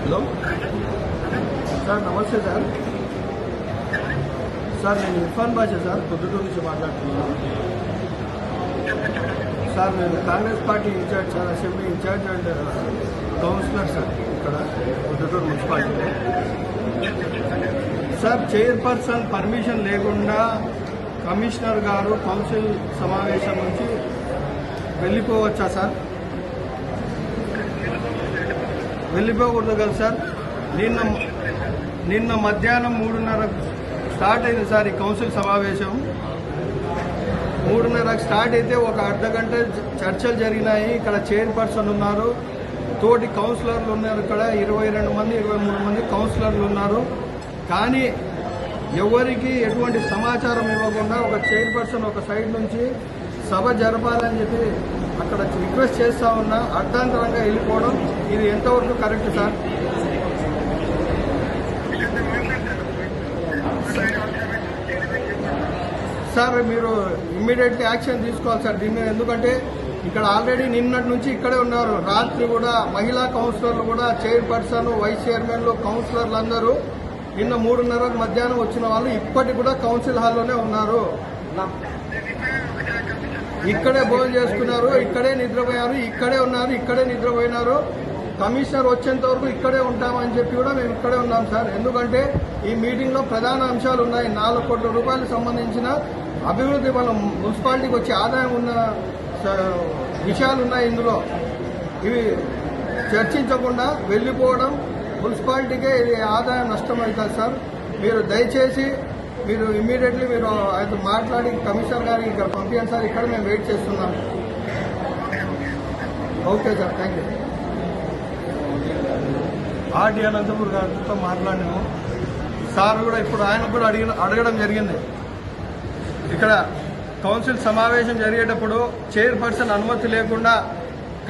Hello sir, నమస్తే sir. Sir, నేను Irfan Basha sir, Proddatur నుంచి మాట్లాడుతున్నాను. సార్, నేను Congress party incharge sir, assembly incharge and councillor sir ఇక్కడ పొద్దుటూరు మున్సిపాలిటీలో. సార్, చైర్పర్సన్ పర్మిషన్ లేకుండా కమిషనర్ గారు కౌన్సిల్ సమావేశం నుంచి వెళ్ళిపోవచ్చా సార్? వెళ్ళిపోకూడదు కదా సార్. నిన్న మధ్యాహ్నం 3:30 స్టార్ట్ అయింది సార్ ఈ కౌన్సిల్ సమావేశం. 3:30 స్టార్ట్ అయితే ఒక అర్ధగంట చర్చలు జరిగినాయి. ఇక్కడ చైర్పర్సన్ ఉన్నారు, తోటి కౌన్సిలర్లు ఉన్నారు. ఇక్కడ 22 మంది 23 మంది కౌన్సిలర్లు ఉన్నారు. కానీ ఎవరికి ఎటువంటి సమాచారం ఇవ్వకుండా ఒక చైర్పర్సన్ ఒక సైడ్ నుంచి సభ జరపాలని చెప్పి అక్కడ రిక్వెస్ట్ చేస్తా ఉన్నా, అర్ధాంతరంగా వెళ్ళిపోవడం ఇది ఎంతవరకు కరెక్ట్ సార్? సార్, మీరు ఇమ్మీడియట్లీ యాక్షన్ తీసుకోవాలి సార్ దీని మీద. ఎందుకంటే ఇక్కడ ఆల్రెడీ నిన్నటి నుంచి ఇక్కడే ఉన్నారు. రాత్రి కూడా మహిళా కౌన్సిలర్లు కూడా చైర్పర్సన్, వైస్ చైర్మన్లు, కౌన్సిలర్లు అందరూ నిన్న 3:30 మధ్యాహ్నం వచ్చిన వాళ్ళు ఇప్పటికి కూడా కౌన్సిల్ హాల్లోనే ఉన్నారు. ఇక్కడే భోజనం చేసుకున్నారు, ఇక్కడే నిద్రపోయారు, ఇక్కడే ఉన్నారు, ఇక్కడే నిద్రపోయినారు. కమిషనర్ వచ్చేంత వరకు ఇక్కడే ఉంటామని చెప్పి కూడా మేము ఇక్కడే ఉన్నాం సార్. ఎందుకంటే ఈ మీటింగ్లో ప్రధాన అంశాలు ఉన్నాయి. 4 కోట్ల రూపాయలకు సంబంధించిన అభివృద్ధి, మనం మున్సిపాలిటీకి వచ్చే ఆదాయం ఉన్న విషయాలు ఉన్నాయి ఇందులో. ఇవి చర్చించకుండా వెళ్ళిపోవడం మున్సిపాలిటీకే ఇది ఆదాయం నష్టం అవుతుంది సార్. మీరు దయచేసి మీరు ఇమ్మీడియట్లీ మీరు ఆయన మాట్లాడి కమిషనర్ గారికి ఇక్కడ పంపించండి సార్. ఇక్కడ మేము వెయిట్ చేస్తున్నాం. Okay sir, thank you. RD Anantapur గారితో మాట్లాడినాము సార్. కూడా ఇప్పుడు ఆయన కూడా అడగడం జరిగింది. ఇక్కడ కౌన్సిల్ సమావేశం జరిగేటప్పుడు చైర్పర్సన్ అనుమతి లేకుండా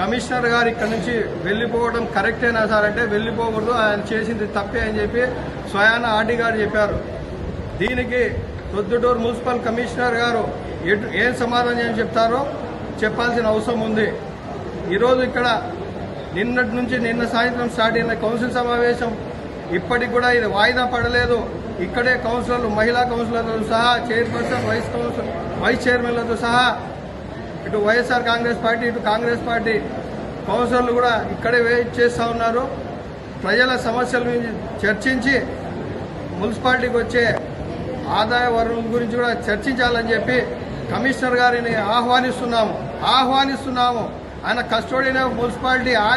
కమిషనర్ గారు ఇక్కడ నుంచి వెళ్ళిపోవడం కరెక్టేనా సార్ అంటే, వెళ్ళిపోకూడదు, ఆయన చేసింది తప్పే అని చెప్పి స్వయాన ఆర్డీ గారు చెప్పారు. దీనికి ప్రొద్దుటూరు మున్సిపల్ కమిషనర్ గారు ఏం సమాధానం చెప్తారో చెప్పాల్సిన అవసరం ఉంది. ఈరోజు ఇక్కడ నిన్న సాయంత్రం స్టార్ట్ అయిన కౌన్సిల్ సమావేశం ఇప్పటికి కూడా ఇది వాయిదా పడలేదు. ఇక్కడే కౌన్సిలర్లు, మహిళా కౌన్సిలర్లతో సహా, చైర్పర్సన్, వైస్ చైర్మన్లతో సహా, ఇటు వైఎస్ఆర్ కాంగ్రెస్ పార్టీ, ఇటు కాంగ్రెస్ పార్టీ కౌన్సిలర్లు కూడా ఇక్కడే వెయిట్ చేస్తూ ఉన్నారు. ప్రజల సమస్యల గురించి చర్చించి మున్సిపాలిటీకి వచ్చే ఆదాయ వనరుల గురించి కూడా చర్చించాలని చెప్పి కమిషనర్ గారిని ఆహ్వానిస్తున్నాము. ఆయన కస్టోడియన్ ఆఫ్ మున్సిపాలిటీ. ఆయన